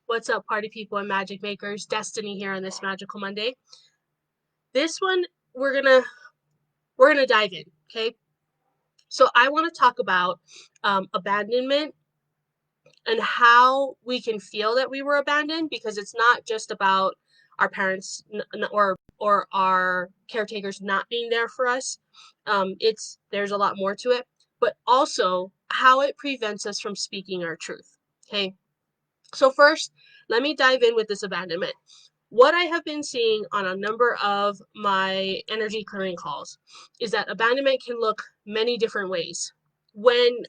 What's up, party people and magic makers? Destiny here on this magical Monday. This one we're gonna we're gonna dive in. Okay, so I want to talk about abandonment and how we can feel that we were abandoned, because it's not just about our parents or our caretakers not being there for us. It's There's a lot more to it, but also how it prevents us from speaking our truth. Okay, so first, let me dive in with this abandonment. What I have been seeing on a number of my energy clearing calls is that abandonment can look many different ways. When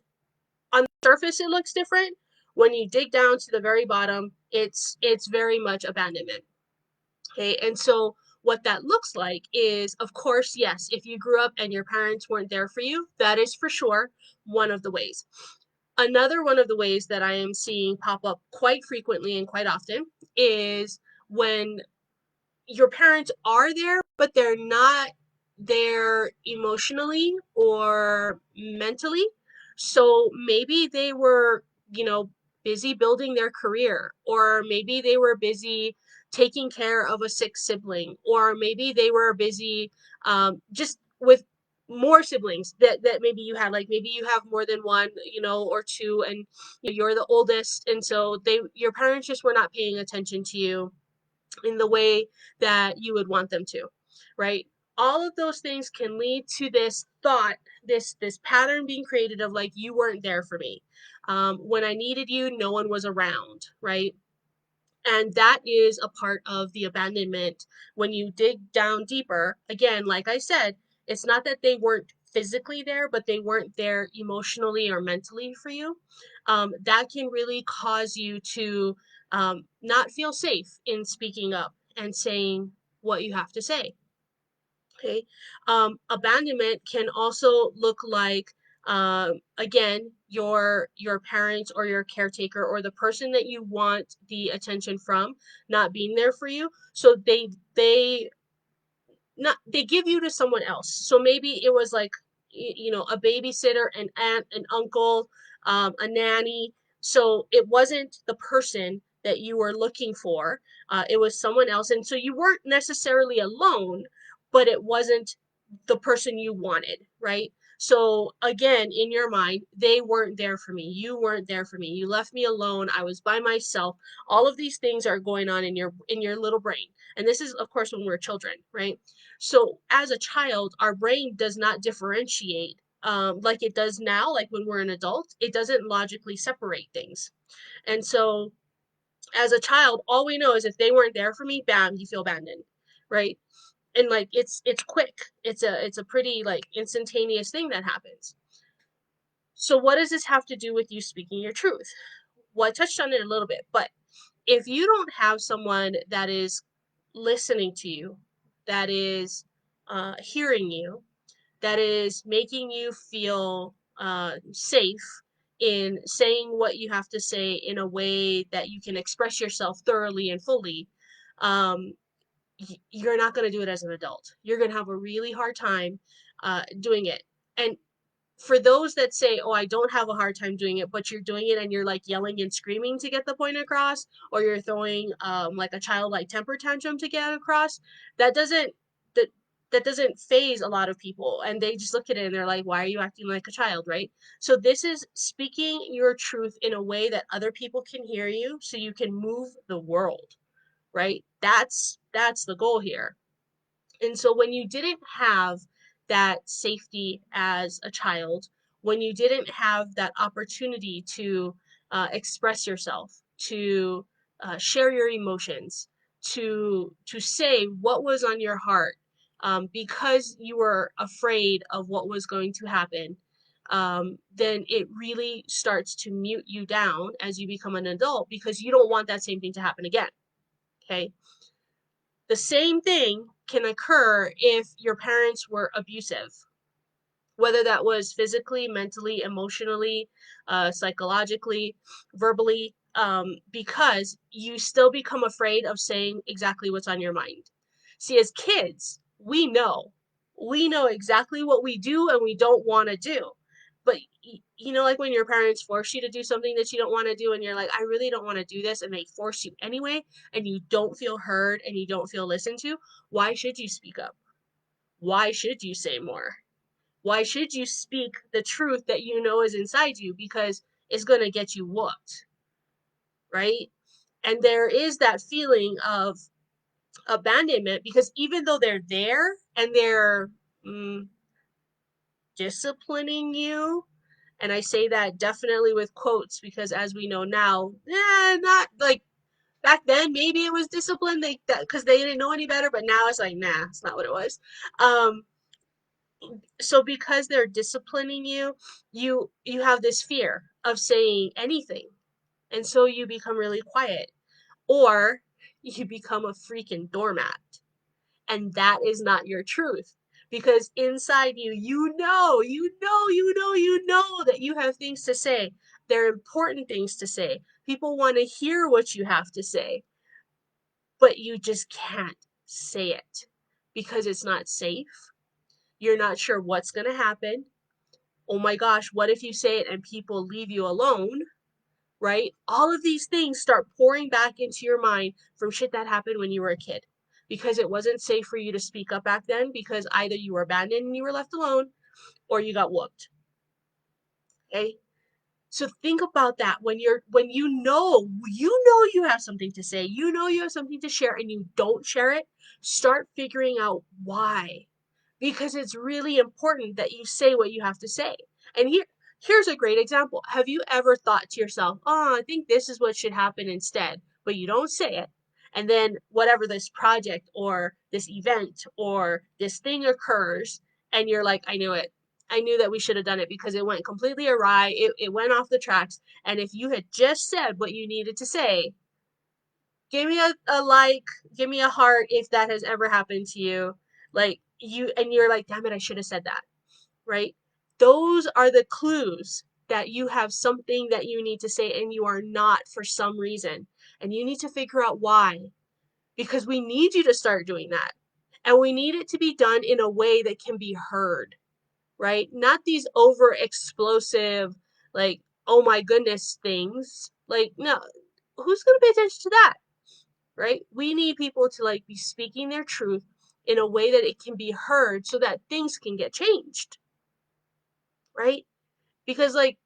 on the surface it looks different, when you dig down to the very bottom, it's very much abandonment. Okay, and so what that looks like is, of course, yes, if you grew up and your parents weren't there for you, that is for sure one of the ways. Another one of the ways that I am seeing pop up quite frequently and quite often is when your parents are there, but they're not there emotionally or mentally. So maybe they were, busy building their career, or maybe they were busy taking care of a sick sibling, or maybe they were busy just with more siblings that maybe you had, like maybe you have more than one, or two, and you're the oldest, and so your parents just were not paying attention to you in the way that you would want them to, right? All of those things can lead to this thought, this pattern being created of like, you weren't there for me. When I needed you, no one was around, right? And that is a part of the abandonment. When you dig down deeper, again, like I said, it's not that they weren't physically there, but they weren't there emotionally or mentally for you. That can really cause you to not feel safe in speaking up and saying what you have to say. Okay. Abandonment can also look like, again, your parents or your caretaker or the person that you want the attention from not being there for you. So they give you to someone else. So maybe it was like, a babysitter, an aunt, an uncle, a nanny. So it wasn't the person that you were looking for. It was someone else, and so you weren't necessarily alone, but it wasn't the person you wanted, right? So again, in your mind, they weren't there for me. You weren't there for me. You left me alone. I was by myself. All of these things are going on in your little brain. And this is, of course, when we're children, right? So as a child, our brain does not differentiate like it does now. Like when we're an adult, it doesn't logically separate things. And so as a child, all we know is if they weren't there for me, bam, you feel abandoned, right? And like it's quick. It's a pretty like instantaneous thing that happens. So what does this have to do with you speaking your truth? Well, I touched on it a little bit, but if you don't have someone that is listening to you, that is hearing you, that is making you feel safe in saying what you have to say in a way that you can express yourself thoroughly and fully, um, you're not going to do it as an adult. You're going to have a really hard time doing it. And for those that say, oh, I don't have a hard time doing it, but you're doing it and you're like yelling and screaming to get the point across, or you're throwing like a childlike temper tantrum to get across, that doesn't that that doesn't phase a lot of people, and they just look at it and they're like, why are you acting like a child, right? So this is speaking your truth in a way that other people can hear you, so you can move the world, right? That's the goal here. And so when you didn't have that safety as a child, when you didn't have that opportunity to express yourself, to share your emotions, to say what was on your heart, because you were afraid of what was going to happen, then it really starts to mute you down as you become an adult, because you don't want that same thing to happen again. Okay. The same thing can occur if your parents were abusive, whether that was physically, mentally, emotionally, psychologically, verbally, because you still become afraid of saying exactly what's on your mind. See, as kids, we know exactly what we do and we don't want to do. But you know, like when your parents force you to do something that you don't want to do, and you're like, I really don't want to do this, and they force you anyway, and you don't feel heard and you don't feel listened to, why should you speak up? Why should you say more? Why should you speak the truth that you know is inside you? Because it's going to get you whooped, right? And there is that feeling of abandonment, because even though they're there and they're mm, disciplining you, and I say that definitely with quotes, because as we know now, not like back then. Maybe it was discipline, they because they didn't know any better, but now it's like, nah, it's not what it was. Um, so because they're disciplining you, you have this fear of saying anything, and so you become really quiet, or you become a freaking doormat. And that is not your truth, because inside you, you know that you have things to say. They're important things to say. People want to hear what you have to say, but you just can't say it because it's not safe. You're not sure what's going to happen. Oh my gosh, what if you say it and people leave you alone? Right? All of these things start pouring back into your mind from shit that happened when you were a kid, because it wasn't safe for you to speak up back then, because either you were abandoned and you were left alone, or you got whooped. Okay? So think about that when you have something to say, you have something to share, and you don't share it. Start figuring out why, because it's really important that you say what you have to say. And here's a great example. Have you ever thought to yourself, "Oh, I think this is what should happen instead," but you don't say it? And then whatever this project or this event or this thing occurs, and you're like, "I knew it. I knew that we should have done it because it went completely awry. It went off the tracks. And if you had just said what you needed to say, give me a like, give me a heart if that has ever happened to you." Like you're like, damn it, I should have said that, right? Those are the clues that you have something that you need to say and you are not for some reason. And you need to figure out why, because we need you to start doing that. And we need it to be done in a way that can be heard, right? Not these over explosive, like, oh my goodness things. Like, no, who's going to pay attention to that? Right? We need people to like be speaking their truth in a way that it can be heard so that things can get changed, right? Because like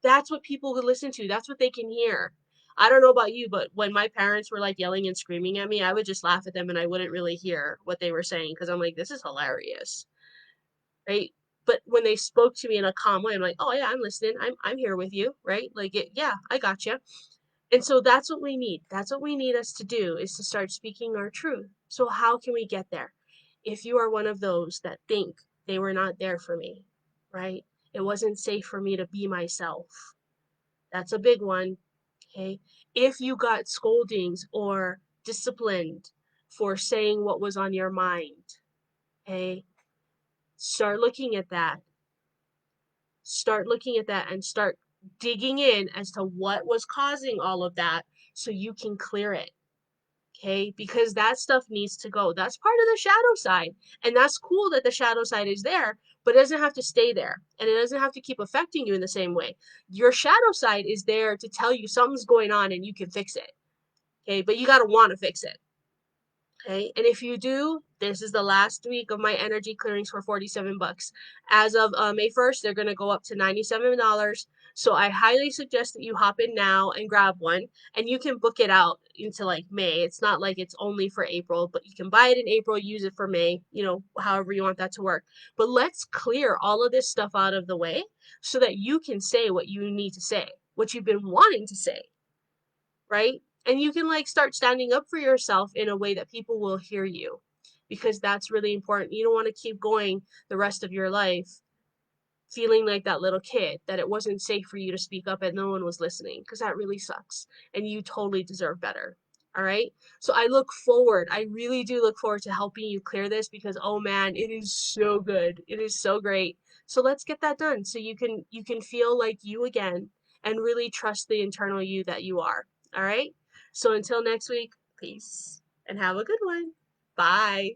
that's what people would listen to. That's what they can hear. I don't know about you, but when my parents were like yelling and screaming at me, I would just laugh at them and I wouldn't really hear what they were saying, because I'm like, this is hilarious, right? But when they spoke to me in a calm way, I'm like, oh yeah, I'm listening. I'm here with you, right? Like, yeah, I got you. And so that's what we need. That's what we need us to do, is to start speaking our truth. So how can we get there? If you are one of those that think they were not there for me, right? It wasn't safe for me to be myself. That's a big one. Okay. If you got scoldings or disciplined for saying what was on your mind, okay, start looking at that. Start looking at that and start digging in as to what was causing all of that so you can clear it. Okay, because that stuff needs to go. That's part of the shadow side. And that's cool that the shadow side is there, but it doesn't have to stay there. And it doesn't have to keep affecting you in the same way. Your shadow side is there to tell you something's going on and you can fix it. Okay, but you got to want to fix it. Okay, and if you do, this is the last week of my energy clearings for 47 bucks. As of May 1st, they're going to go up to $97. So I highly suggest that you hop in now and grab one, and you can book it out into like May. It's not like it's only for April, but you can buy it in April, use it for May, however you want that to work. But let's clear all of this stuff out of the way so that you can say what you need to say, what you've been wanting to say, right? And you can like start standing up for yourself in a way that people will hear you, because that's really important. You don't want to keep going the rest of your life feeling like that little kid that it wasn't safe for you to speak up and no one was listening, because that really sucks and you totally deserve better. All right, so I really do look forward to helping you clear this, because oh man, it is so good, it is so great. So let's get that done so you can feel like you again and really trust the internal you that you are. All right, so until next week, peace and have a good one. Bye.